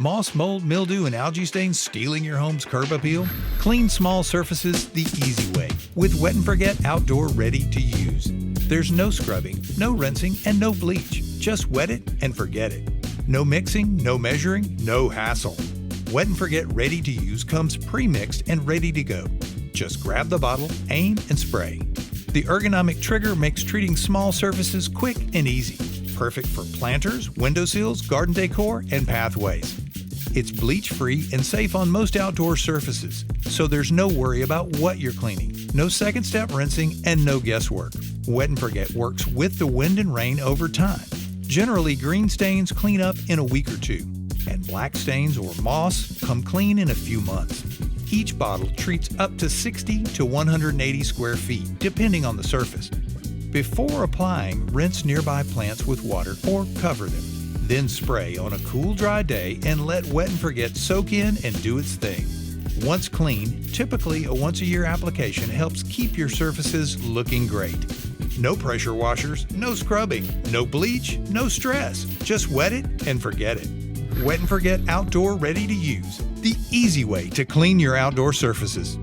Moss, mold, mildew, and algae stains stealing your home's curb appeal? Clean small surfaces the easy way with Wet and Forget Outdoor Ready to Use. There's no scrubbing, no rinsing, and no bleach. Just wet it and forget it. No mixing, no measuring, no hassle. Wet and Forget Ready to Use comes pre-mixed and ready to go. Just grab the bottle, aim, and spray. The ergonomic trigger makes treating small surfaces quick and easy. Perfect for planters, windowsills, garden decor, and pathways. It's bleach-free and safe on most outdoor surfaces, so there's no worry about what you're cleaning, no second-step rinsing, and no guesswork. Wet and Forget works with the wind and rain over time. Generally, green stains clean up in a week or two, and black stains or moss come clean in a few months. Each bottle treats up to 60 to 180 square feet, depending on the surface. Before applying, rinse nearby plants with water or cover them. Then spray on a cool, dry day and let Wet and Forget soak in and do its thing. Once clean, typically a once-a-year application helps keep your surfaces looking great. No pressure washers, no scrubbing, no bleach, no stress. Just wet it and forget it. Wet and Forget Outdoor Ready to Use, the easy way to clean your outdoor surfaces.